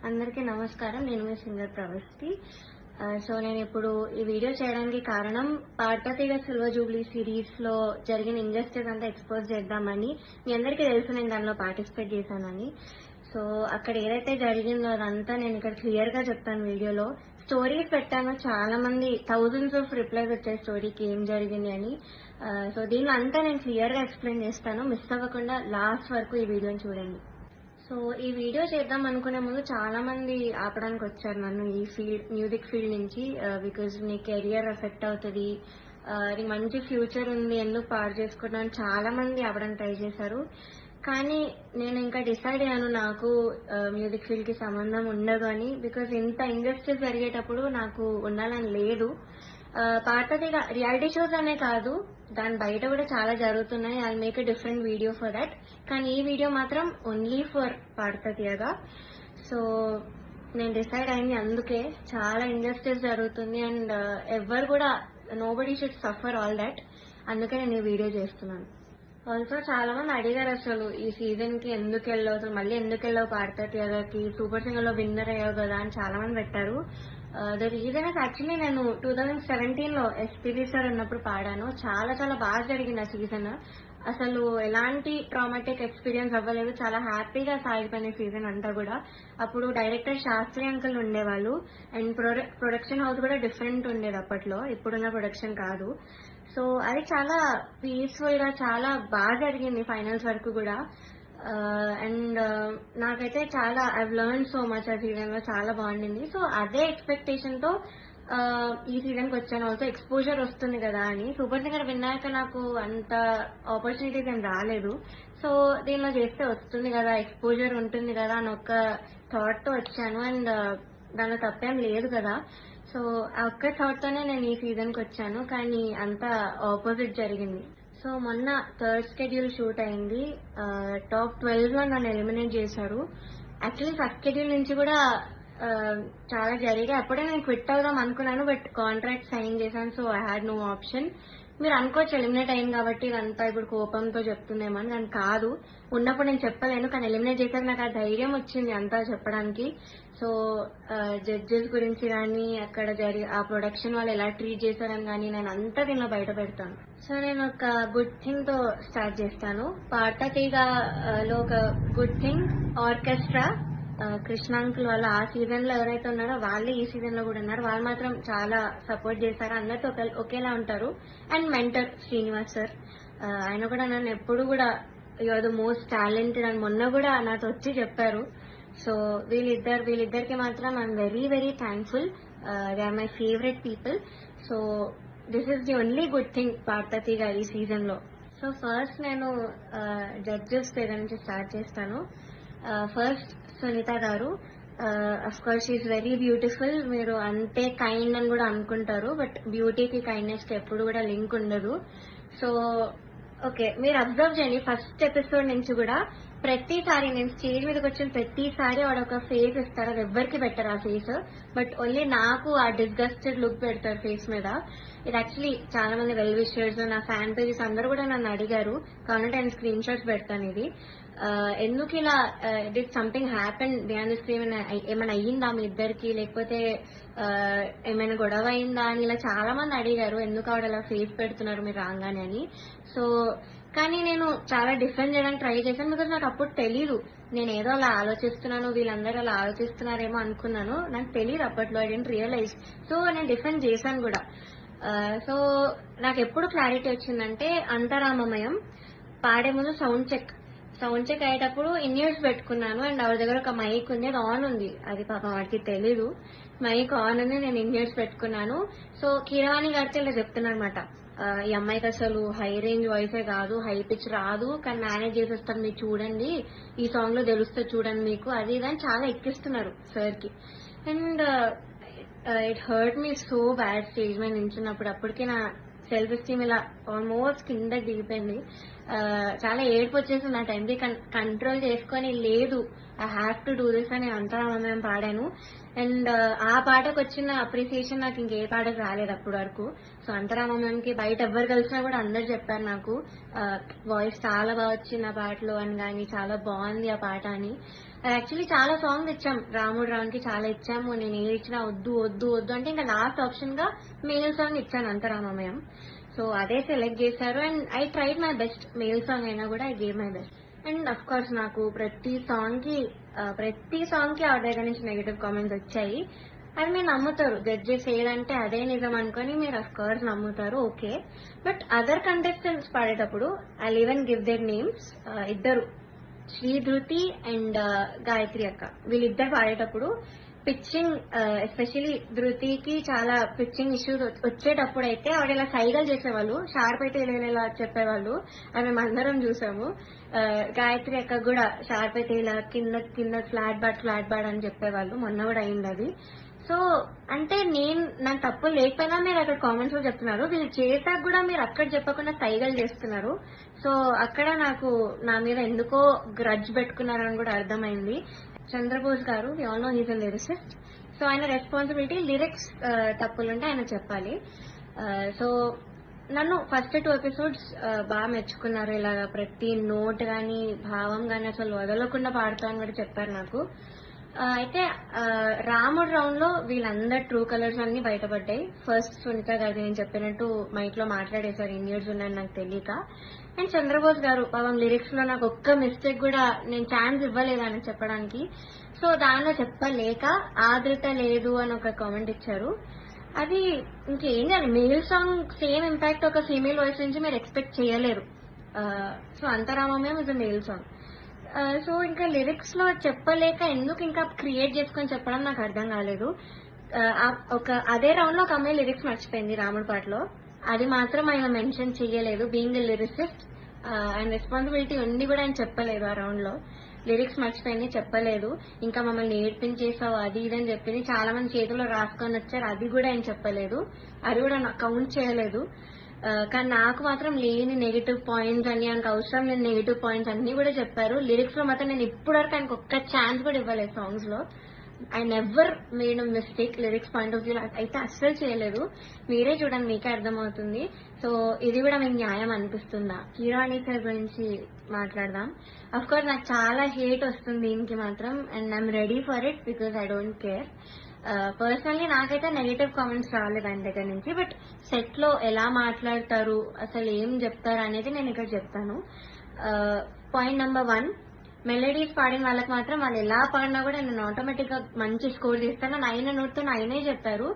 అందరికీ నమస్కారం. నేను మీ సింగర్ ప్రవస్తి. సో నేను ఇప్పుడు ఈ వీడియో చేయడానికి కారణం పాడతీగ సిల్వర్ జూబ్లీ సిరీస్ లో జరిగిన ఇంజస్టిస్ అంతా ఎక్స్పోజ్ చేద్దామని. మీ అందరికీ తెలుసు నేను దానిలో పార్టిసిపేట్ చేశానని. సో అక్కడ ఏదైతే జరిగిందో అదంతా నేను ఇక్కడ క్లియర్ గా చెప్తాను వీడియోలో. స్టోరీస్ పెట్టాను, చాలా మంది థౌజండ్స్ ఆఫ్ రిప్లైస్ వచ్చాయి స్టోరీకి ఏం జరిగింది అని. సో దీనిలో అంతా నేను క్లియర్ గా ఎక్స్ప్లెయిన్ చేస్తాను. మిస్ అవ్వకుండా లాస్ట్ వరకు ఈ వీడియోని చూడండి. సో ఈ వీడియో చేద్దాం అనుకునే ముందు చాలా మంది ఆపడానికి వచ్చారు నన్ను ఈ మ్యూజిక్ ఫీల్డ్ నుంచి. బికాజ్ నీ కెరియర్ ఎఫెక్ట్ అవుతుంది, నీకు మంచి ఫ్యూచర్ ఉంది, ఎందుకు పాడు చేసుకుంటాను చాలా మంది ఆపడానికి ట్రై చేశారు. కానీ నేను ఇంకా డిసైడ్ అయ్యాను నాకు మ్యూజిక్ ఫీల్డ్ కి సంబంధం ఉండదు అని. బికాజ్ ఇంత ఇండస్ట్రీస్ జరిగేటప్పుడు నాకు ఉండాలని లేదు. పాడతీగ రియాలిటీ షోస్ అనే కాదు, దాని బయట కూడా చాలా జరుగుతున్నాయి. I make a different video for that. కానీ ఈ వీడియో మాత్రం ఓన్లీ ఫర్ పాడతీగ. సో నేను డిసైడ్ అయింది అందుకే. చాలా ఇండస్ట్రీస్ జరుగుతుంది అండ్ ఎవరు కూడా nobody should suffer all that. అందుకే నేను ఈ వీడియో చేస్తున్నాను. ఆల్సో చాలా మంది అడిగారు అసలు ఈ సీజన్ కి ఎందుకు వెళ్ళవు, మళ్ళీ ఎందుకు వెళ్ళవు పాడతీగకి, సూపర్ సింగర్ లో విన్నర్ అయ్యావు కదా అని చాలా మంది పెట్టారు. ద రీజన్ ఇస్ యాక్చువల్లీ నేను 2017 లో ఎస్పీబీ సార్ ఉన్నప్పుడు పాడాను. చాలా చాలా బాగా జరిగింది ఆ సీజన్. అసలు ఎలాంటి ట్రామాటిక్ ఎక్స్పీరియన్స్ అవ్వలేదు, చాలా హ్యాపీగా సాగిపోయిన సీజన్ అంతా కూడా. అప్పుడు డైరెక్టర్ శాస్త్రి అంకుల్ ఉండేవాళ్ళు అండ్ ప్రొడక్షన్ హౌస్ కూడా డిఫరెంట్ ఉండేది అప్పట్లో, ఇప్పుడున్న ప్రొడక్షన్ కాదు. సో అది చాలా పీస్ఫుల్ గా చాలా బాగా జరిగింది ఫైనల్స్ వరకు కూడా. అండ్ నాకైతే చాలా ఐ లెర్న్ సో మచ్ ఆ సీజన్ లో, చాలా బాగుండింది. సో అదే ఎక్స్పెక్టేషన్ తో ఈ సీజన్ కి వచ్చాను. ఆల్సో ఎక్స్పోజర్ వస్తుంది కదా అని. సూపర్ సింగర్ విన్నాక నాకు అంత ఆపర్చునిటీస్ ఏం రాలేదు. సో దీనిలో చేస్తే వస్తుంది కదా, ఎక్స్పోజర్ ఉంటుంది కదా అని ఒక థాట్ తో వచ్చాను. అండ్ దానిలో తప్పేం లేదు కదా. సో ఆ ఒక్క థాట్ తోనే నేను ఈ సీజన్ కి వచ్చాను. కానీ అంతా ఆపోజిట్ జరిగింది. సో మొన్న థర్డ్ షెడ్యూల్ షూట్ అయింది. టాప్ 12 లో నన్ను ఎలిమినేట్ చేశారు. యాక్చువల్లీ ఫస్ట్ షెడ్యూల్ నుంచి కూడా చాలా జరిగాయి. అప్పుడే నేను క్విట్ అవుదాం అనుకున్నాను, బట్ కాంట్రాక్ట్ సైన్ చేశాను. So I had no option. మీరు అనుకోవచ్చు ఎలిమినేట్ అయింది కాబట్టి ఇదంతా ఇప్పుడు కోపంతో చెప్తుందేమని. కానీ కాదు, ఉన్నప్పుడు నేను చెప్పలేను. కానీ ఎలిమినేట్ చేశాక నాకు ఆ ధైర్యం వచ్చింది అంతా చెప్పడానికి. సో జడ్జెస్ గురించి కానీ అక్కడ ఆ ప్రొడక్షన్ వాళ్ళు ఎలా ట్రీట్ చేశారని కానీ నేను అంతా దీనిలో బయట పెడతాను. సో నేను ఒక గుడ్ థింగ్ తో స్టార్ట్ చేస్తాను. పాడతీగలో ఒక గుడ్ థింగ్ ఆర్కెస్ట్రా. కృష్ణాంకుల్ వాళ్ళు ఆ సీజన్ లో ఎవరైతే ఉన్నారో వాళ్ళే ఈ సీజన్ లో కూడా ఉన్నారు. వాళ్ళు మాత్రం చాలా సపోర్ట్ చేశారు, అందరితో ఒకేలా ఉంటారు. అండ్ మెంటర్ శ్రీనివాస్ సార్, ఆయన కూడా నన్ను ఎప్పుడు కూడా you are the most talented అని మొన్న కూడా నాతో వచ్చి చెప్పారు. సో వీళ్ళిద్దరికి మాత్రం I'm very very thankful. They are my favourite people. So this is the only good thing Padutha Theeyaga ఈ సీజన్ లో. సో ఫస్ట్ నేను జడ్జెస్ దగ్గర నుంచి స్టార్ట్ చేస్తాను. First Sunitha garu. Of course she's very beautiful. మీరు అంతే కైండ్ అని కూడా అనుకుంటారు, బట్ బ్యూటీకి కైండ్నెస్ కి ఎప్పుడు కూడా లింక్ ఉండదు. సో ఓకే, మీరు అబ్జర్వ్ చేయండి ఫస్ట్ ఎపిసోడ్ నుంచి కూడా ప్రతిసారి నేను స్టేజ్ మీదకి వచ్చిన ప్రతిసారి వాడు ఒక ఫేస్ ఇస్తారు. అది ఎవ్వరికి పెట్టరు ఆ ఫేస్, బట్ ఓన్లీ నాకు ఆ డిస్గస్టెడ్ లుక్ పెడతారు ఫేస్ మీద. ఇది యాక్చువల్లీ చాలా మంది వెల్ విషర్స్, నా ఫ్యాన్ పేజెస్ అందరూ కూడా నన్ను అడిగారు. కాబట్టి నేను స్క్రీన్ షాట్స్ పెడతాను. ఇది ఎందుకు ఇలా did something happen beyond the screen, ఏమైనా అయ్యిందా మీ ఇద్దరికి, లేకపోతే ఏమైనా గొడవ అయిందా అని ఇలా చాలా మంది అడిగారు. ఎందుకు ఆవిడ అలా ఫేస్ పెడుతున్నారు మీరు రాగానే అని. సో కానీ నేను చాలా డిఫెండ్ చేయడానికి ట్రై చేశాను. బికాజ్ నాకు అప్పుడు తెలీదు, నేను ఏదో అలా ఆలోచిస్తున్నాను, వీళ్ళందరూ అలా ఆలోచిస్తున్నారేమో అనుకున్నాను. నాకు తెలియదు అప్పట్లో, ఐ డెంట్ రియలైజ్. సో నేను డిఫెండ్ చేశాను కూడా. సో నాకు ఎప్పుడు క్లారిటీ వచ్చిందంటే అంతరామమయం పాడే ముందు సౌండ్ చెక్ అయ్యేటప్పుడు ఇన్యూస్ పెట్టుకున్నాను. అండ్ ఆవిడ దగ్గర ఒక మైక్ ఉంది, అది ఆన్ ఉంది. అది పాపం వాడికి తెలీదు, మైక్ ఆన్ ఉంది, నేను ఇన్యూస్ పెట్టుకున్నాను. సో కీరవాణి గారితో ఇలా చెప్తున్నా అనమాట, ఈ అమ్మాయికి అసలు హై రేంజ్ వాయిసే కాదు, హై పిచ్ రాదు, కానీ మేనేజ్ చేసేస్తాను మీరు చూడండి, ఈ సాంగ్ లో తెలుస్తుంది చూడండి మీకు, అది ఇదని చాలా ఎక్కిస్తున్నారు సార్ కి. And it hurt me so bad stage మీద నించున్నప్పుడు. అప్పటికే నా సెల్ఫ్ ఎస్టీమ్ ఇలా ఆల్మోస్ట్ కిందకి దిగిపోయింది. చాలా ఏడుపు వచ్చేసి నా టైంకి కంట్రోల్ చేసుకొని లేదు I have to do this అని అంతరామమయం పాడాను. అండ్ ఆ పాటకు వచ్చిన అప్రిసియేషన్ నాకు ఇంకే పాటకు రాలేదు అప్పటి వరకు. సో అంతరామమయంకి బయట ఎవ్వరు కలిసినా కూడా అందరు చెప్పారు నాకు వాయిస్ చాలా బాగా వచ్చింది ఆ పాటలో అని కానీ, చాలా బాగుంది ఆ పాట అని. యాక్చువల్లీ చాలా సాంగ్స్ ఇచ్చాం, రాముడు రావుకి చాలా ఇచ్చాము. నేను ఏది ఇచ్చినా వద్దు వద్దు వద్దు అంటే ఇంకా లాస్ట్ ఆప్షన్ గా మేల్ సాంగ్ ఇచ్చాను, అంతరామమయం. సో అదే సెలెక్ట్ చేశారు and I tried my best. Male song అయినా కూడా I gave my best. And of course నాకు ప్రతి సాంగ్ కి ఆవిడ దగ్గర నుంచి నెగటివ్ కామెంట్స్ వచ్చాయి. అది మీరు నమ్ముతారు, జడ్జెస్ ఏదంటే అదే నిజం అనుకొని మీరు అఫ్ కోర్స్ నమ్ముతారు, ఓకే. బట్ అదర్ కంటెస్టెంట్స్ పాడేటప్పుడు I even give their names. ఇద్దరు, శ్రీధృతి అండ్ గాయత్రి అక్క, వీళ్ళిద్దరు పాడేటప్పుడు పిచ్చింగ్, ఎస్పెషలీ ధృతికి చాలా పిచ్చింగ్ ఇష్యూస్ వచ్చేటప్పుడు అయితే ఆవిడ ఇలా సైగలు చేసేవాళ్ళు, షార్ప్ అయితే ఇలా చెప్పేవాళ్ళు. అది మేము అందరం చూసాము. గాయత్రి అక్క కూడా షార్ప్ అయితే ఇలా కింద కింద ఫ్లాట్ బాడ్ అని చెప్పేవాళ్ళు. మొన్న కూడా అయింది అది. సో అంటే నాకు తప్పు లేకపోయినా మీరు అక్కడ కామెంట్స్ లో చెప్తున్నారు, వీళ్ళు చేశాక కూడా మీరు అక్కడ చెప్పకుండా సైగలు చేస్తున్నారు. సో అక్కడ నాకు నా మీద ఎందుకో గ్రడ్జ్ పెట్టుకున్నారని కూడా అర్థమైంది. Chandrabose garu, we all know he's a lyricist. So ఆయన రెస్పాన్సిబిలిటీ, లిరిక్స్ తప్పులుంటే ఆయన చెప్పాలి. సో నన్ను ఫస్ట్ 2 ఎపిసోడ్స్ బాగా మెచ్చుకున్నారు. ఇలా ప్రతి నోట్ గానీ భావం గానీ అసలు వదలకుండా పాడుతా అని కూడా చెప్పారు నాకు. అయితే రాముడు రౌండ్ లో వీళ్ళందరు ట్రూ కలర్స్ అన్ని బయటపడ్డాయి. ఫస్ట్ సునీత గారు నేను చెప్పినట్టు మైక్ లో మాట్లాడేశారు, ఇన్ని ఇయర్స్ ఉన్నాయని నాకు తెలియక. అండ్ చంద్రబోస్ గారు పాపం లిరిక్స్ లో నాకు ఒక్క మిస్టేక్ కూడా నేను ఛాన్స్ ఇవ్వలేదు అని చెప్పడానికి. సో దానిలో చెప్పలేక ఆదృత లేదు అని ఒక కామెంట్ ఇచ్చారు. అది ఇంకేం చేయాలి, మేల్ సాంగ్ సేమ్ ఇంపాక్ట్ ఒక ఫీమేల్ వాయిస్ నుంచి మీరు ఎక్స్పెక్ట్ చేయలేరు. సో అంతరామమే is a male song. So ఇంకా లిరిక్స్ లో చెప్పలేక ఎందుకు ఇంకా క్రియేట్ చేసుకొని చెప్పడం నాకు అర్థం కాలేదు. అదే రౌండ్ లో ఒక అమ్మాయి లిరిక్స్ మర్చిపోయింది రాముడి పాటలో, అది మాత్రం ఆయన మెన్షన్ చేయలేదు. బీయింగ్ ఎ లిరిసిస్ట్ ఆయన రెస్పాన్సిబిలిటీ ఉంది కూడా ఆయన చెప్పలేదు. ఆ రౌండ్ లో లిరిక్స్ మర్చిపోయింది, చెప్పలేదు. ఇంకా మమ్మల్ని ఏడ్పించేసావు అది ఇదని చెప్పింది, చాలా మంది చేతిలో రాసుకొని వచ్చారు, అది కూడా ఆయన చెప్పలేదు, అది కూడా కౌంట్ చేయలేదు. కానీ నాకు మాత్రం లేని నెగిటివ్ పాయింట్స్ అని, ఆయనకు అవసరం లేని నెగిటివ్ పాయింట్స్ అన్ని కూడా చెప్పారు. లిరిక్స్ లో మాత్రం నేను ఇప్పటివరకు ఆయనకు ఒక్క ఛాన్స్ కూడా ఇవ్వలేదు సాంగ్స్ లో. I never made mistake lyrics point of view అయితే అస్సలు చేయలేదు. మీరే చూడండి, మీకే అర్థమవుతుంది. సో ఇది కూడా మీకు న్యాయం అనిపిస్తుందా? కిరాణి సార్ గురించి మాట్లాడదాం. అఫ్ కోర్స్ నాకు చాలా హేట్ వస్తుంది దీనికి మాత్రం, and I'm ready for it because I don't care. Personally నాకైతే నెగటివ్ కామెంట్స్ రాలేదు ఆయన దగ్గర నుంచి. బట్ సెట్ లో ఎలా మాట్లాడతారు, అసలు ఏం చెప్తారు అనేది నేను ఇక్కడ చెప్తాను. పాయింట్ నెంబర్ 1, మెలడీస్ పాడిన వాళ్ళకి మాత్రం వాళ్ళు ఎలా పాడినా కూడా నేను ఆటోమేటిక్ గా మంచి స్కోర్ చేస్తాను. ఆయన నోట్తో ఆయనే చెప్పారు.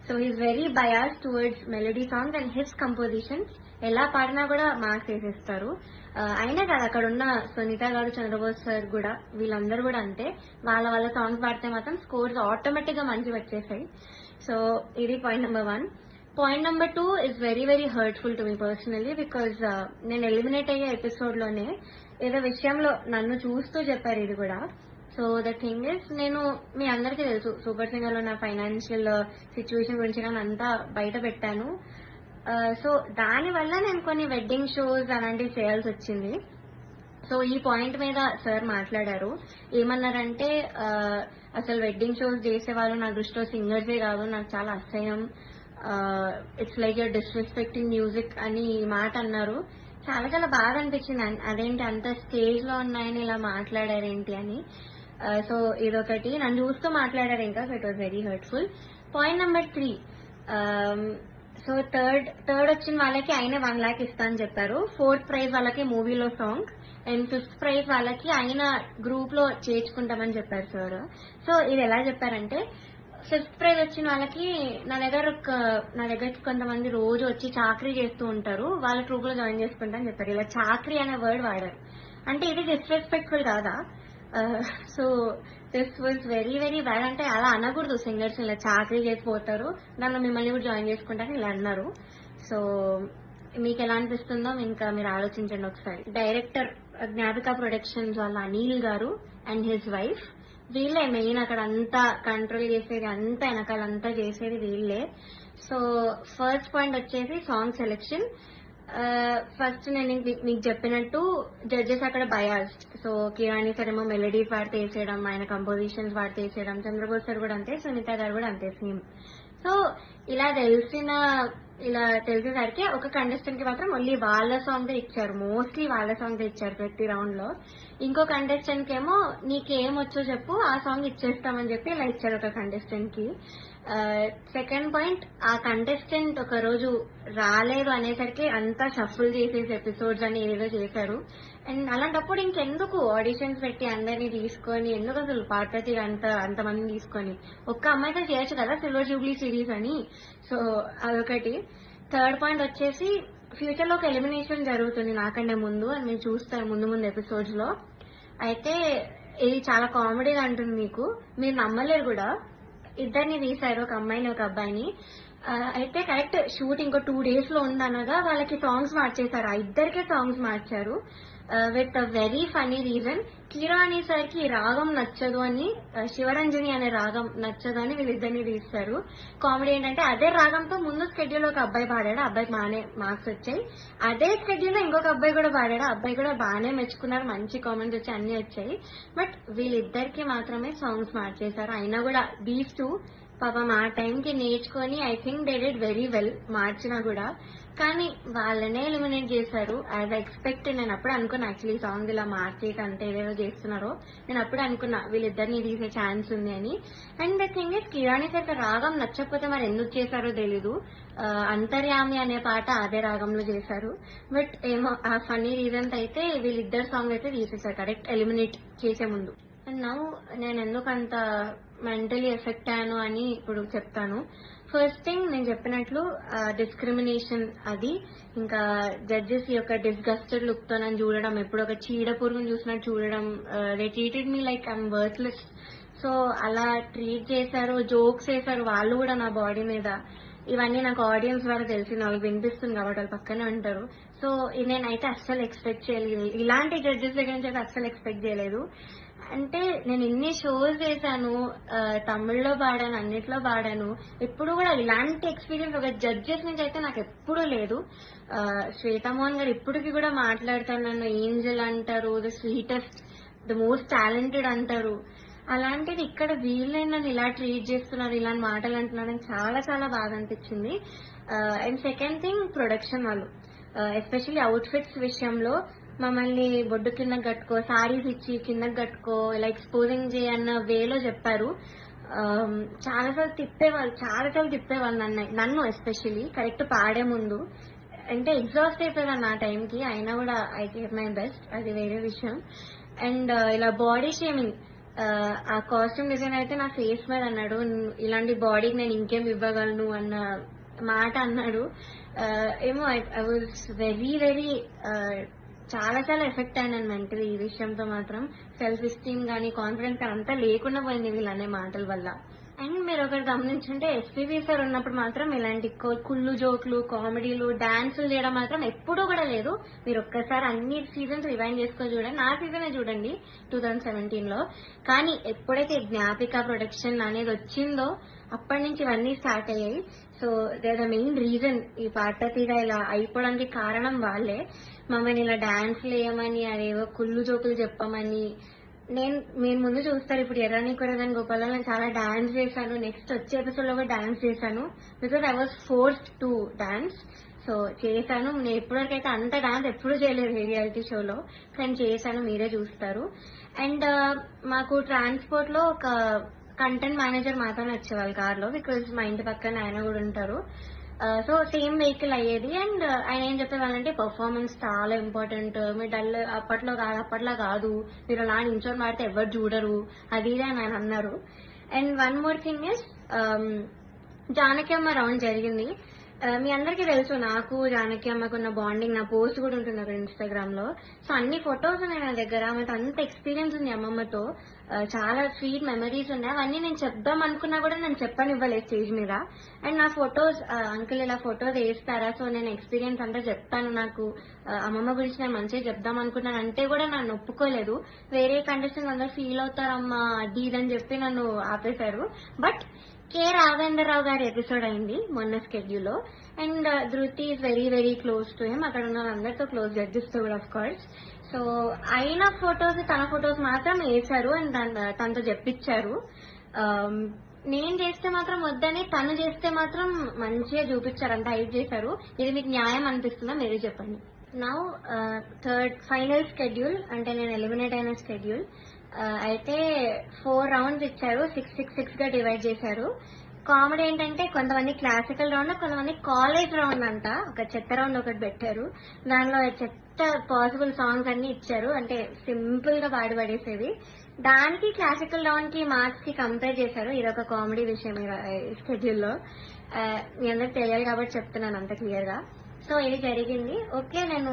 So he's very bias towards melody songs and his compositions. ఎలా పాడినా కూడా మార్క్స్ వేసేస్తారు. అయినా కాదు, అక్కడ ఉన్న సునీత గారు, చంద్రబోస్ సార్ కూడా, వీళ్ళందరూ కూడా అంతే. వాళ్ళ సాంగ్స్ పాడితే మాత్రం స్కోర్స్ ఆటోమేటిక్ గా మంచిగా వచ్చేసాయి. సో ఇది point number 1. Point number 2 is very very hurtful to me personally, because నేను ఎలిమినేట్ అయ్యే ఎపిసోడ్ లోనే ఏదో విషయంలో నన్ను చూస్తూ చెప్పారు ఇది కూడా. సో ద థింగ్ ఇస్, నేను మీ అందరికీ తెలుసు సూపర్ సింగర్ లో నా ఫైనాన్షియల్ సిచ్యువేషన్ గురించి నేను అంతా బయట పెట్టాను. సో దానివల్ల నేను కొన్ని వెడ్డింగ్ షోస్ అలాంటివి చేయాల్సి వచ్చింది. సో ఈ పాయింట్ మీద సార్ మాట్లాడారు. ఏమన్నారంటే అసలు వెడ్డింగ్ షోస్ చేసేవాళ్ళు నా దృష్టిలో సింగర్సే కాదు, నాకు చాలా అసహ్యం, it's like your disrespecting music అని మాట అన్నారు. చాలా చాలా బాగా అనిపించింది. అదేంటి అంత స్టేజ్ లో ఉన్నాయని ఇలా మాట్లాడారేంటి అని. సో ఇదొకటి, నన్ను చూస్తూ మాట్లాడారు ఇంకా. So it was very hurtful. Point number 3, so third వచ్చిన వాళ్ళకి ఆయన 1 lakh ఇస్తా అని చెప్పారు. 4th ప్రైజ్ వాళ్ళకి మూవీలో సాంగ్, అండ్ 5th ప్రైజ్ వాళ్ళకి ఆయన గ్రూప్ లో చేర్చుకుంటామని చెప్పారు సార్. సో ఇది ఎలా చెప్పారంటే, 5th ప్రైజ్ వచ్చిన వాళ్ళకి నా దగ్గర కొంతమంది రోజు వచ్చి చాకరీ చేస్తూ ఉంటారు, వాళ్ళ ట్రూప్ లో జాయిన్ చేసుకుంటా అని చెప్పారు. ఇలా చాకరీ అనే వర్డ్ వాడారు. అంటే ఇది డిస్రెస్పెక్ట్ఫుల్ కాదా? So this was very very bad. అంటే అలా అనకూడదు, సింగర్స్ ఇలా చాకరీ చేసిపోతారు, దానిలో మిమ్మల్ని కూడా జాయిన్ చేసుకుంటారని ఇలా అన్నారు. సో మీకు ఎలా అనిపిస్తుందో ఇంకా మీరు ఆలోచించండి ఒకసారి. డైరెక్టర్ జ్ఞాపిక ప్రొడక్షన్స్ వాళ్ళ అనిల్ గారు అండ్ హిజ్ వైఫ్, వీళ్ళే మెయిన్ అక్కడ అంతా కంట్రోల్ చేసేది, అంతా వెనకాలంతా చేసేది వీళ్ళే. సో ఫస్ట్ పాయింట్ వచ్చేసి సాంగ్ సెలెక్షన్. ఫస్ట్ నేను మీకు చెప్పినట్టు జడ్జెస్ అక్కడ బయాస్డ్. సో కిరాణి సార్ ఏమో మెలడీస్ వాడితే వేసేయడం, ఆయన కంపోజిషన్స్ వాడితే వేసేయడం, చంద్రబోస్ సార్ కూడా అంతే, సునీత గారు కూడా అంతే సేమ్. సో ఇలా తెలిసిన ఇలా తెలిసేసరికి ఒక కంటెస్టెంట్ కి మాత్రం ఓన్లీ వాళ్ళ సాంగ్ ఇచ్చారు, మోస్ట్లీ వాళ్ళ సాంగ్ ఇచ్చారు ప్రతి రౌండ్ లో. ఇంకో కంటెస్టెంట్ కి ఏమో నీకేం వచ్చో చెప్పు ఆ సాంగ్ ఇచ్చేస్తామని చెప్పి ఇలా ఇచ్చారు ఒక కంటెస్టెంట్ కి. సెకండ్ పాయింట్, ఆ కంటెస్టెంట్ ఒక రోజు రాలేదు అనేసరికి అంతా షఫుల్ చేసేసి ఎపిసోడ్స్ అని ఏదో చేశారు. అండ్ అలాంటప్పుడు ఇంకెందుకు ఆడిషన్స్ పెట్టి అందరినీ తీసుకొని, ఎందుకు అసలు పార్వతి అంతమందిని తీసుకొని ఒక్క అమ్మాయితో చేయొచ్చు కదా సిల్వర్ జూబ్లీ సిరీస్ అని. సో అదొకటి. థర్డ్ పాయింట్ వచ్చేసి ఫ్యూచర్ లో ఒక ఎలిమినేషన్ జరుగుతుంది నాకంటే ముందు, అని నేను చూస్తాను ముందు ముందు ఎపిసోడ్స్ లో. అయితే ఇది చాలా కామెడీగా అంటుంది మీకు, మీరు నమ్మలేరు కూడా. ఇద్దరిని తీశారు, ఒక అమ్మాయిని ఒక అబ్బాయిని. అయితే కరెక్ట్ షూట్ ఇంకో 2 days లో ఉందనగా వాళ్ళకి సాంగ్స్ మార్చేశారు, ఆ ఇద్దరికే సాంగ్స్ మార్చారు with very funny reason. Kirani sir కి రాగం నచ్చదు అని, శివరంజని అనే రాగం నచ్చదు అని వీళ్ళిద్దరిని తీస్తారు. కామెడీ ఏంటంటే అదే రాగంతో ముందు స్కెడ్యూల్ ఒక అబ్బాయి పాడాడు, అబ్బాయికి బాగానే మార్క్స్ వచ్చాయి. అదే స్కెడ్యూల్ లో ఇంకొక అబ్బాయి కూడా పాడాడు, అబ్బాయి కూడా బాగానే మెచ్చుకున్నారు, మంచి కామెంట్స్ వచ్చి అన్ని వచ్చాయి. బట్ వీళ్ళిద్దరికి మాత్రమే సాంగ్స్ మార్చేశారు. అయినా కూడా దీస్ టూ పాపం ఆ టైంకి నేర్చుకొని I think they did very well మార్చినా కూడా. కానీ వాళ్ళనే ఎలిమినేట్ చేశారు యాజ్ ఎక్స్పెక్ట్. నేను అప్పుడు అనుకున్నా యాక్చువల్లీ సాంగ్ ఇలా మార్చేసి అంతే ఏదేదో చేస్తున్నారో, నేను అప్పుడు అనుకున్నా వీళ్ళిద్దరిని తీసే ఛాన్స్ ఉంది అని. And the thing is కిరాణి sir రాగం నచ్చకపోతే మరి ఎందుకు చేశారో తెలీదు. అంతర్యామి అనే పాట అదే రాగంలో చేశారు. బట్ ఏమో ఆ ఫన్నీ రీజన్స్ అయితే వీళ్ళిద్దరు సాంగ్ అయితే తీసేశారు కరెక్ట్ ఎలిమినేట్ చేసే ముందు. అండ్ నౌ నేను ఎందుకు అంత మెంటలీ ఎఫెక్ట్ అయ్యాను అని ఇప్పుడు చెప్తాను. ఫస్ట్ థింగ్, నేను చెప్పినట్లు డిస్క్రిమినేషన్ అది, ఇంకా జడ్జెస్ యొక్క డిస్గస్టెడ్ లుక్ తో నన్ను చూడడం, ఎప్పుడు ఒక చీడ పురుగును చూసినట్టు చూడడం. They treated me like I'm worthless. So అలా ట్రీట్ చేశారు, జోక్స్ వేశారు వాళ్ళు కూడా నా బాడీ మీద. ఇవన్నీ నాకు ఆడియన్స్ ద్వారా తెలిసింది, వాళ్ళకి వినిపిస్తుంది కాబట్టి వాళ్ళు పక్కనే ఉంటారు. సో నేనైతే అస్సలు ఎక్స్పెక్ట్ చేయలేదు, ఇలాంటి జడ్జెస్ దగ్గర నుంచి అయితే అస్సలు ఎక్స్పెక్ట్ చేయలేదు. అంటే నేను ఇన్ని షోస్ చేశాను, తమిళ్లో పాడాను, అన్నిట్లో పాడాను, ఎప్పుడు కూడా ఇలాంటి ఎక్స్పీరియన్స్ ఒక జడ్జెస్ నుంచి అయితే నాకు ఎప్పుడూ లేదు. శ్వేతామోహన్ గారు ఇప్పటికి కూడా మాట్లాడతారు, నన్ను ఏంజల్ అంటారు, the sweetest, the most talented అంటారు. అలాంటిది ఇక్కడ వీళ్ళే నన్ను ఇలా ట్రీట్ చేస్తున్నారు, ఇలాంటి మాటలు అంటున్నారని చాలా చాలా బాగా అనిపించింది. అండ్ సెకండ్ థింగ్, ప్రొడక్షన్ వాళ్ళు ఎస్పెషల్లీ అవుట్ఫిట్స్ విషయంలో మమ్మల్ని బొడ్డు కింద కట్టుకో, సారీస్ ఇచ్చి కిందకి కట్టుకో, ఇలా ఎక్స్పోజింగ్ చేయన్న వేలో చెప్పారు. చాలాసార్లు తిప్పేవాళ్ళు నన్ను ఎస్పెషల్లీ కరెక్ట్ పాడే ముందు. అంటే ఎగ్జాస్ట్ అయిపోయాను ఆ టైంకి, అయినా కూడా ఐ గేవ్ మై బెస్ట్, అది వేరే విషయం. అండ్ ఇలా బాడీ షేమింగ్, ఆ కాస్ట్యూమ్ డిజైన్ అయితే నా ఫేస్ మీద అన్నాడు, ఇలాంటి బాడీకి నేను ఇంకేం ఇవ్వగలను అన్న మాట అన్నాడు. ఏమో ఐ వాజ్ వెరీ వెరీ చాలా చాలా ఎఫెక్ట్ అయినాను మెంటలీ ఈ విషయంతో మాత్రం. సెల్ఫ్ ఎస్టీమ్ కానీ కాన్ఫిడెన్స్ కానీ అంతా లేకుండా పోయింది వీళ్ళనే మాటల వల్ల. అండ్ మీరు ఒకటి గమనించుంటే ఎస్పీబీ సార్ ఉన్నప్పుడు మాత్రం ఇలాంటి కుళ్ళు జోక్లు, కామెడీలు, డాన్సులు చేయడం మాత్రం ఎప్పుడూ కూడా లేదు. మీరు ఒక్కసారి అన్ని సీజన్స్ రివైండ్ చేసుకొని చూడండి, నా సీజనే చూడండి 2017 లో. కానీ ఎప్పుడైతే జ్ఞాపిక ప్రొడక్షన్ అనేది వచ్చిందో అప్పటి నుంచి ఇవన్నీ స్టార్ట్ అయ్యాయి. So they the main reason ఈ పార్వతిగా ఇలా అయిపోవడానికి కారణం వాళ్ళే. మమ్మల్ని ఇలా డాన్స్లు వేయమని, అదేవో కుళ్ళు జోకులు చెప్పమని. మీరు ముందు చూస్తారు, ఇప్పుడు ఎర్రని కొరదని గోపాలలో నేను చాలా డాన్స్ చేశాను, నెక్స్ట్ వచ్చే ఎపిసోడ్ లో కూడా డాన్స్ చేశాను, because I was forced to dance. So చేశాను, నేను ఇప్పటివరకైతే అంత డాన్స్ ఎప్పుడు చేయలేదు రియాలిటీ షోలో, కానీ చేశాను, మీరే చూస్తారు. అండ్ మాకు ట్రాన్స్పోర్ట్ లో ఒక కంటెంట్ మేనేజర్ మాత్రమే వచ్చేవాళ్ళు కార్లో, బికాజ్ మా ఇంటి పక్కన ఆయన కూడా ఉంటారు. సో సేమ్ వెహికల్ అయ్యేది. అండ్ ఆయన ఏం చెప్పేవాళ్ళంటే పర్ఫార్మెన్స్ చాలా ఇంపార్టెంట్, మీరు డల్ అప్పట్లా కాదు, మీరు అలా నించొని మాడితే ఎవరు చూడరు, అది ఇది అని ఆయన అన్నారు. And one more thing is, Janaki అమ్మ రౌండ్ జరిగింది. మీ అందరికీ తెలుసు నాకు జానకి అమ్మకున్న బాండింగ్, నా పోస్ట్ కూడా ఉంటుంది అక్కడ ఇన్స్టాగ్రామ్ లో. సో అన్ని ఫొటోస్ ఉన్నాయి నా దగ్గర, ఆమెతో అంత ఎక్స్పీరియన్స్ ఉంది అమ్మమ్మతో, చాలా స్వీట్ మెమరీస్ ఉన్నాయి. అవన్నీ నేను చెప్దాం అనుకున్నా కూడా నేను చెప్పనివ్వలేదు స్టేజ్ మీద. అండ్ నా ఫొటోస్, అంకుల్ ఇలా ఫొటోస్ వేస్తారా, సో నేను ఎక్స్పీరియన్స్ అంతా చెప్తాను, నాకు అమ్మమ్మ గురించి నేను మంచిగా చెప్దాం అనుకున్నాను అంటే కూడా నన్ను ఒప్పుకోలేదు. వేరే కండిషన్ అందరూ ఫీల్ అవుతారమ్మా అది ఇదని చెప్పి నన్ను ఆపేశారు. బట్ కె రాఘవేంద్రరావు గారి ఎపిసోడ్ అయింది మొన్న స్కెడ్యూల్ లో. అండ్ ధృతి is very very close to him, అక్కడ ఉన్న అందరితో క్లోజ్, జడ్జెస్ తో కూడా ఆఫ్ కోర్స్. సో అయిన ఫొటోస్, తన ఫొటోస్ మాత్రం వేశారు అండ్ తనతో చెప్పించారు. నేను చేస్తే మాత్రం వద్దని, తను చేస్తే మాత్రం మంచిగా చూపించారు, అంత హైప్ చేశారు. ఇది మీకు న్యాయం అనిపిస్తుందా, మీరే చెప్పండి. నౌ థర్డ్ ఫైనల్ స్కెడ్యూల్, అంటే నేను ఎలిమినేట్ అయిన స్కెడ్యూల్ అయితే 4 రౌండ్స్ ఇచ్చారు, 6 గా డివైడ్ చేశారు. కామెడీ ఏంటంటే కొంతమంది క్లాసికల్ రౌండ్, కొంతమంది కాలేజ్ రౌండ్ అంట, ఒక చెత్త రౌండ్ ఒకటి పెట్టారు. దానిలో చెత్త పాసిబుల్ సాంగ్స్ అన్ని ఇచ్చారు, అంటే సింపుల్ గా పాడి పడేసేవి. దానికి క్లాసికల్ రౌండ్ కి మార్క్స్ కి కంపేర్ చేశారు. ఇది ఒక కామెడీ విషయం స్కెడ్యూల్లో. మీ అందరికి తెలియాలి కాబట్టి చెప్తున్నాను అంత క్లియర్ గా. సో ఇది జరిగింది. ఓకే, నేను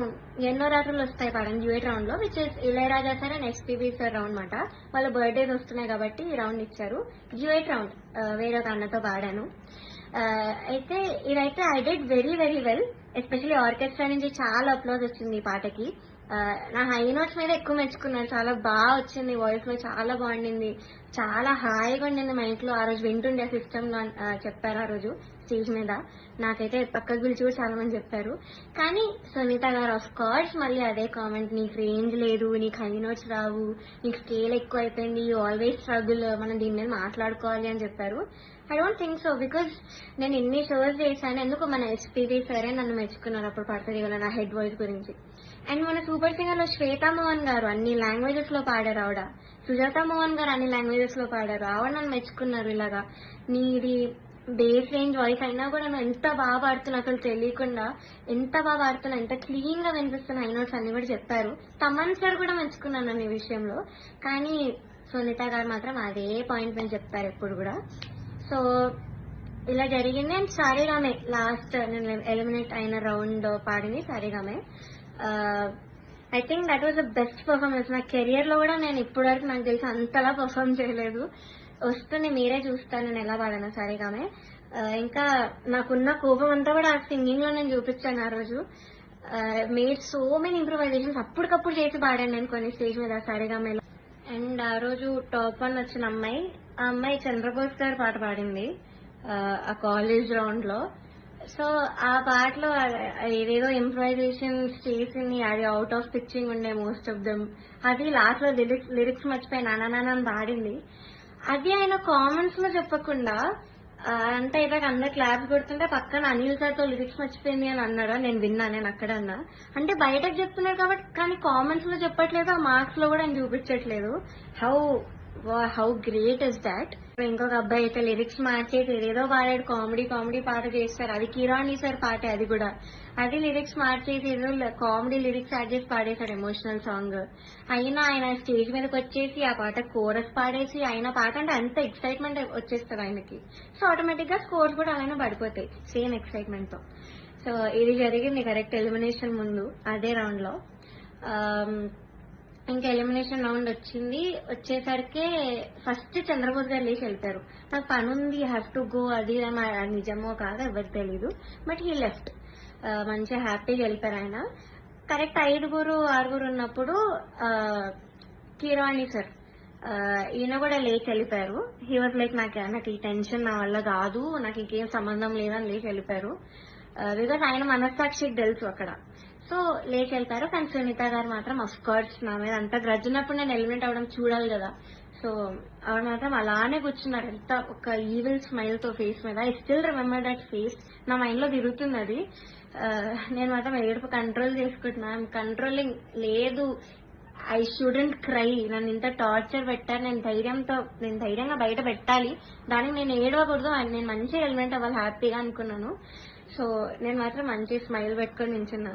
ఎన్నో రాత్రులు వస్తాయి పాడాను డ్యూయట్ రౌండ్ లో, which is Ilaiyaraaja sir and SPB sir round మాట. వాళ్ళ బర్త్డేస్ వస్తున్నాయి కాబట్టి ఈ రౌండ్ ఇచ్చారు. డ్యూయట్ రౌండ్ వేరే ఒక అన్నతో పాడాను. అయితే ఇదైతే I did very very well. Especially orchestra నుంచి చాలా అప్లోజ్ వచ్చింది ఈ పాటకి. నా హై నోట్స్ మీద ఎక్కువ మెచ్చుకున్నాను, చాలా బాగా వచ్చింది, వాయిస్ లో చాలా బాగుండింది, చాలా హాయిగా ఉండింది. మా ఇంట్లో ఆ రోజు వింటుండే సిస్టమ్ లో చెప్పారు ఆ రోజు స్టేజ్ మీద. నాకైతే పక్కకు పిలిచి కూడా చాలా మంది చెప్పారు. కానీ సునీత గారు ఆఫ్ కోర్స్ మళ్ళీ అదే కామెంట్, నీకు రేంజ్ లేదు, నీకు హై నోట్స్ రావు, నీకు స్కేల్ ఎక్కువ అయిపోయింది, యూ ఆల్వేస్ స్ట్రగుల్, మనం దీని మీద మాట్లాడుకోవాలి అని చెప్పారు. I don't think so, because నేను ఇన్ని షోస్ చేశాను. ఎందుకు మన ఎస్పీబీ సరే నన్ను మెచ్చుకున్నారు అప్పుడు పడుతుంది నా హెడ్ వాయిస్ గురించి. అండ్ మన సూపర్ సింగర్ లో శ్వేతా మోహన్ గారు అన్ని లాంగ్వేజెస్ లో పాడారు. ఆవిడ సుజాత మోహన్ గారు అన్ని లాంగ్వేజెస్ లో పాడారు. ఆవిడ నన్ను మెచ్చుకున్నారు. ఇలాగా నీది బేస్ రేంజ్ వాయిస్ అయినా కూడా నువ్వు ఎంత బాగా పాడుతున్నా, అసలు తెలియకుండా ఎంత బాగా పాడుతున్నా, ఎంత క్లీన్ గా వినిపిస్తున్నా, హై నోట్స్ అన్ని కూడా చెప్పారు. తమన్ సార్ కూడా మెచ్చుకున్నాను నన్ను ఈ విషయంలో. కానీ సునీత గారు మాత్రం అదే పాయింట్ మీద చెప్పారు ఎప్పుడు కూడా. సో ఇలా జరిగింది. అండ్ సారీగామే లాస్ట్ నేను ఎలిమినేట్ అయిన రౌండ్ పాడింది సారీగామే. I think that was the best performance. నా కెరియర్ లో కూడా నేను ఇప్పటి వరకు నాకు తెలిసి అంతలా పర్ఫార్మ్ చేయలేదు. వస్తుంది మీరే చూస్తాను నేను ఎలా పాడాను సారీగామే. ఇంకా నాకున్న కోపం అంతా కూడా ఆ సింగింగ్ లో నేను చూపించాను ఆ రోజు. మేడ్ సో మెనీ ఇంప్రూవైజేషన్స్ అప్పటికప్పుడు చేసి పాడాను నేను కొన్ని స్టేజ్ మీద సారీగామేలో. అండ్ ఆ రోజు టాప్ 1 వచ్చిన అమ్మాయి, ఆ అమ్మాయి చంద్రబోస్ గారు పాట పాడింది ఆ కాలేజ్ రౌండ్ లో. సో ఆ పాటలో ఏదేదో ఇంప్రూవైజేషన్స్ చేసింది, అది అవుట్ ఆఫ్ పిచ్చింగ్ ఉండే మోస్ట్ ఆఫ్ దెమ్. అది లాస్ట్ లో లిరిక్స్ మర్చిపోయి నానా అని పాడింది. అది ఆయన కామెంట్స్ లో చెప్పకుండా అంతా ఇలాగ అందరు క్లాప్స్ కొడుతుంటే పక్కన అనిల్ సార్ తో లిరిక్స్ మర్చిపోయింది అని అన్నాడా, నేను విన్నా, నేను అక్కడ అన్నా. అంటే బయటకు చెప్తున్నారు కాబట్టి, కానీ కామెంట్స్ లో చెప్పట్లేదు, ఆ మార్క్స్ లో కూడా ఆయన చూపించట్లేదు. How great is that. ఇంకొక అబ్బాయి అయితే లిరిక్స్ మార్చేసి ఏదేదో పాడాడు, కామెడీ పాట చేస్తారు. అది కిరాణి సార్ పాటే, అది కూడా అది లిరిక్స్ మార్చేసి ఏదో కామెడీ లిరిక్స్ యాడ్ చేసి పాడేశాడు ఎమోషనల్ సాంగ్. అయినా ఆయన స్టేజ్ మీదకి వచ్చేసి ఆ పాట కోరస్ పాడేసి, ఆయన పాట అంటే అంత ఎక్సైట్మెంట్ వచ్చేస్తుంది ఆయనకి. సో ఆటోమేటిక్ గా స్కోర్స్ కూడా అలానే పడిపోతాయి సేమ్ ఎక్సైట్మెంట్ తో. సో ఇది జరిగింది కరెక్ట్ ఎలిమినేషన్ ముందు అదే రౌండ్ లో. ఇంకా ఎలిమినేషన్ రౌండ్ వచ్చేసరికి ఫస్ట్ చంద్రబోస్ గారు లేచి వెళ్తారు. నాకు పని ఉంది, హ్యావ్ టు గో, అది నిజమో కాదో ఎవరికి తెలీదు, బట్ హీ లెఫ్ట్. మంచిగా హ్యాపీగా వెళ్ళిపోయారు ఆయన. కరెక్ట్ 5-6 ఉన్నప్పుడు కిరాణి సార్ ఈయన కూడా లేచి వెళ్ళిపోయారు. హీ వాజ్ లైక్ నాకు ఈ టెన్షన్ నా వల్ల కాదు, నాకు ఇంకేం సంబంధం లేదని లేచి వెళ్ళిపోయారు. బికాస్ ఆయన మనస్సాక్షికి తెలుసు అక్కడ. సో లేచి వెళ్తారు. కానీ సునీత గారు మాత్రం అఫ్ కోర్స్ నా మీద అంత గ్రడ్జ్ ఉన్నప్పుడు నేను ఎలిమినేట్ అవ్వడం చూడాలి కదా. సో ఆవిడ మాత్రం అలానే కూర్చున్నారు, ఎంత ఒక ఈవిల్ స్మైల్ తో ఫేస్ మీద. I still remember that face, నా మైండ్ లో తిరుగుతుంది అది. నేను మాత్రం ఏడుపు కంట్రోల్ చేసుకుంటున్నా, కంట్రోలింగ్ లేదు. ఐ షుడెంట్ క్రై, నన్ను ఇంత టార్చర్ పెట్టారు, నేను ధైర్యంగా బయట పెట్టాలి, దానికి నేను ఏడవకూడదు, నేను మంచిగా ఎలిమినేట్ అవ్వాలి హ్యాపీగా అనుకున్నాను. సో నేను మాత్రం మంచి స్మైల్ పెట్టుకొని నించున్నా.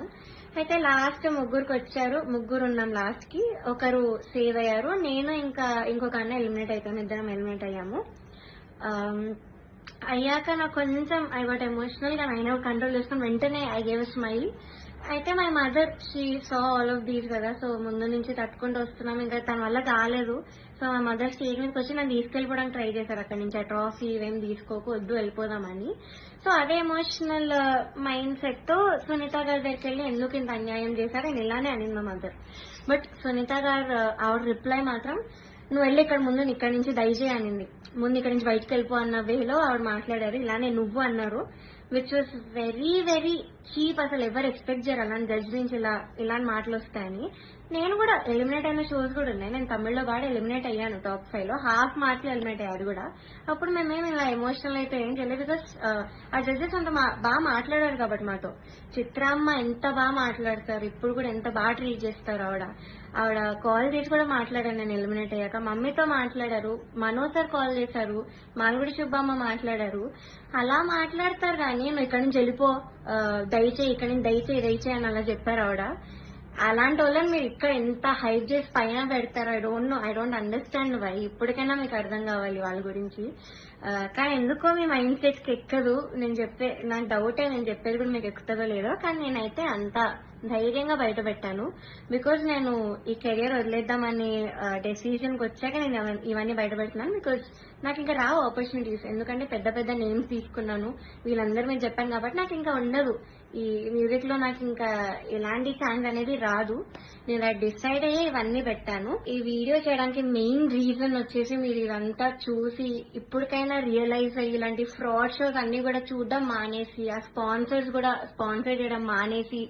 అయితే లాస్ట్ ముగ్గురికి వచ్చారు, ముగ్గురు ఉన్నాం లాస్ట్ కి. ఒకరు సేవ్ అయ్యారు, నేను ఇంకా ఇంకొక అన్న ఎలిమినేట్ అవుతాను, ఇద్దరం ఎలిమినేట్ అయ్యాము. అయ్యాక నాకు కొంచెం ఐ వాట్ ఎమోషనల్ గా అయినా కంట్రోల్ చేసుకుని వెంటనే ఐ గేవ్ అ స్మైల్. అయితే my mother she saw all of these కదా, సో ముందు నుంచి తట్టుకుంటూ వస్తున్నాం, ఇంకా తన వల్ల కాలేదు. సో మా మదర్ స్టేజ్ మీదకి వచ్చి నన్ను తీసుకెళ్ళిపోవడానికి ట్రై చేశారు అక్కడి నుంచి. ఆ ట్రాఫీ ఇవేం తీసుకోకు, వద్దు వెళ్ళిపోదామని. సో అదే ఎమోషనల్ మైండ్ సెట్ తో సునీత గారి దగ్గరికి వెళ్ళి ఎందుకు ఇంత అన్యాయం చేశారు నేను ఇలానే అనింది మా మదర్. బట్ సునీత గారు ఆవిడ రిప్లై మాత్రం, నువ్వు వెళ్ళి ఇక్కడ ముందు ఇక్కడి నుంచి దయచేయి అనింది. ముందు ఇక్కడ నుంచి బయటకు వెళ్ళిపో అన్న వేలో ఆవిడ మాట్లాడారు. ఇలానే నువ్వు అన్నారు, which was very very cheap. అసలు ఎవరు ఎక్స్పెక్ట్ చేయరు అలాంటి జడ్జ్ నుంచి ఇలా మాటలు వస్తాయని. నేను కూడా ఎలిమినేట్ అయిన షోస్ కూడా ఉన్నాయి. నేను తమిళ్లో కూడా ఎలిమినేట్ అయ్యాను టాప్ 5 లో. హాఫ్ మార్క్స్ ఎలిమినేట్ అయ్యాడు కూడా. అప్పుడు మేమేమి ఇలా ఎమోషనల్ అయితే ఏం చేయలేదు. బికాస్ ఆ జడ్జెస్ అంత బాగా మాట్లాడారు కాబట్టి మాతో. చిత్రామ్మ ఎంత బాగా మాట్లాడతారు, ఇప్పుడు కూడా ఎంత బాగా ట్రీట్ చేస్తారు ఆవిడ కాల్ చేసి కూడా మాట్లాడాను నేను ఎలిమినేట్ అయ్యాక. మమ్మీతో మాట్లాడారు, మనోజ్ సార్ కాల్ చేశారు, మాల్గుడి సుబ్బమ్మ మాట్లాడారు. అలా మాట్లాడతారు కానీ నువ్వు ఇక్కడి నుంచి వెళ్ళిపో, దయచేయి ఇక్కడి నుంచి దయచేయి అని అలా చెప్పారు ఆవిడ. అలాంటి వాళ్ళని మీరు ఇక్కడ ఎంత హైప్ చేసి పైన పెడతారు. I don't understand why. ఇప్పటికైనా మీకు అర్థం కావాలి వాళ్ళ గురించి. కానీ ఎందుకో మీ మైండ్ సెట్ కి ఎక్కదు. నాకు డౌటే, నేను చెప్పేది కూడా మీకు ఎక్కుతుందో లేదో. కానీ నేనైతే అంత ధైర్యంగా బయట పెట్టాను. బికాజ్ నేను ఈ కెరియర్ వదిలేద్దామని డెసిషన్ కి వచ్చాక నేను ఇవన్నీ బయట పెడుతున్నాను. బికాజ్ నాకు ఇంకా రావు ఆపర్చునిటీస్. ఎందుకంటే పెద్ద పెద్ద నేమ్స్ తీసుకున్నాను, వీళ్ళందరూ మీరు చెప్పాను కాబట్టి నాకు ఇంకా ఉండదు. ఈ మ్యూజిక్ లో నాకు ఇంకా ఎలాంటి ఛాన్స్ అనేది రాదు. నేను డిసైడ్ అయ్యి ఇవన్నీ పెట్టాను. ఈ వీడియో చేయడానికి మెయిన్ రీజన్ వచ్చేసి మీరు ఇదంతా చూసి ఇప్పటికైనా రియలైజ్ అయ్యి ఇలాంటి ఫ్రాడ్ షోస్ అన్ని కూడా చూడడం మానేసి, ఆ స్పాన్సర్స్ కూడా స్పాన్సర్ చేయడం మానేసి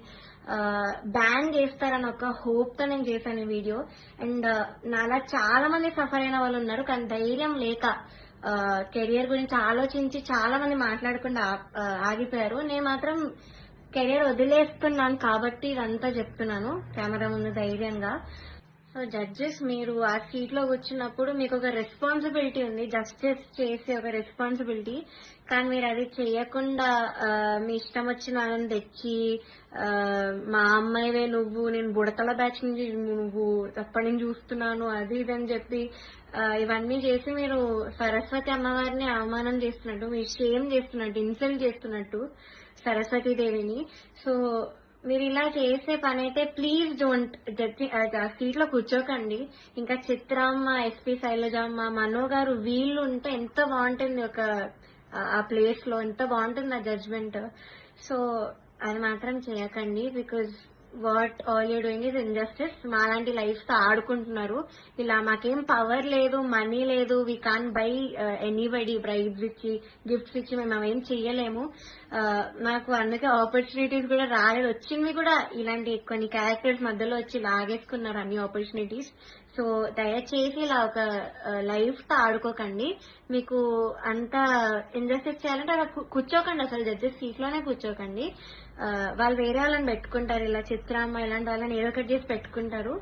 బ్యాన్ చేస్తారని ఒక హోప్ తో నేను చేశాను ఈ వీడియో. అండ్ నాలా చాలా మంది సఫర్ అయిన వాళ్ళు ఉన్నారు, కానీ ధైర్యం లేక కెరియర్ గురించి ఆలోచించి చాలా మంది మాట్లాడకుండా ఆగిపోయారు. నేను మాత్రం కెరియర్ వదిలేస్తున్నాను కాబట్టి ఇదంతా చెప్తున్నాను కెమెరా ముందు ధైర్యంగా. సో జడ్జెస్, మీరు ఆ సీట్ లో కూర్చున్నప్పుడు మీకు ఒక రెస్పాన్సిబిలిటీ ఉంది, జస్టిస్ చేసే ఒక రెస్పాన్సిబిలిటీ. కానీ మీరు అది చేయకుండా మీ ఇష్టం వచ్చిన వాళ్ళని తెచ్చి మా అమ్మాయివే నువ్వు, నేను బుడతల బ్యాచ్ నుంచి నువ్వు అప్పటి నుంచి చూస్తున్నాను అది ఇది అని చెప్పి ఇవన్నీ చేసి మీరు సరస్వతి అమ్మవారిని అవమానం చేస్తున్నట్టు, మీరు షేమ్ చేస్తున్నట్టు, ఇన్సల్ట్ చేస్తున్నట్టు సరస్వతి దేవిని. సో మీరు ఇలా చేసే పని అయితే ప్లీజ్ డోంట్ సీట్ లో కూర్చోకండి. ఇంకా చిత్రమ్మ, ఎస్పీ శైలజమ్మ, మనో గారు వీళ్ళు ఉంటే ఎంత బాగుంటుంది ఆ ప్లేస్ లో, ఎంత బాగుంటుంది ఆ జడ్జ్మెంట్. సో అది మాత్రం చేయకండి. Because what all you doing is injustice. మాలాంటి లైఫ్ తో ఆడుకుంటున్నారు. ఇలా మాకేం పవర్ లేదు, మనీ లేదు, we can buy anybody bribes ఇచ్చి గిఫ్ట్స్ ఇచ్చి మేము అవేం చెయ్యలేము. నాకు అందుకే ఆపర్చునిటీస్ కూడా రాలేదు. వచ్చింది కూడా ఇలాంటి కొన్ని క్యారెక్టర్స్ మధ్యలో వచ్చి లాగేసుకున్నారు అన్ని ఆపర్చునిటీస్. సో దయచేసి ఇలా ఒక లైఫ్ తో ఆడుకోకండి. మీకు అంత ఇన్జస్టిస్ చేయాలంటే అలా కూర్చోకండి, అసలు జడ్జెస్ సీట్ లోనే కూర్చోకండి. వాళ్ళు వేరే వాళ్ళని పెట్టుకుంటారు, ఇలా చిత్రామ్మ ఇలాంటి వాళ్ళని ఏదో ఒకటి చేసి పెట్టుకుంటారు.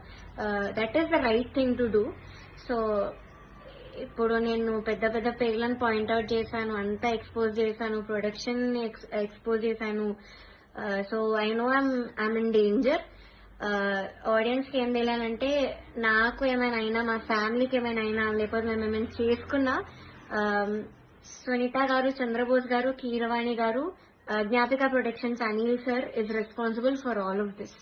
That is the right thing to do. So ఇప్పుడు నేను పెద్ద పెద్ద పేర్లను పాయింట్అవుట్ చేశాను, అంతా ఎక్స్పోజ్ చేశాను, ప్రొడక్షన్ ఎక్స్పోజ్ చేశాను. So I know I'm in danger. Audience కి ఏం తెలియాలంటే, నాకు ఏమైనా అయినా, మా ఫ్యామిలీకి ఏమైనా అయినా, లేకపోతే మేము ఏమైనా చేసుకున్నా, సునీత గారు, Chandrabose garu, Keeravani garu, Gnapika productions Anil sir is responsible for all of this.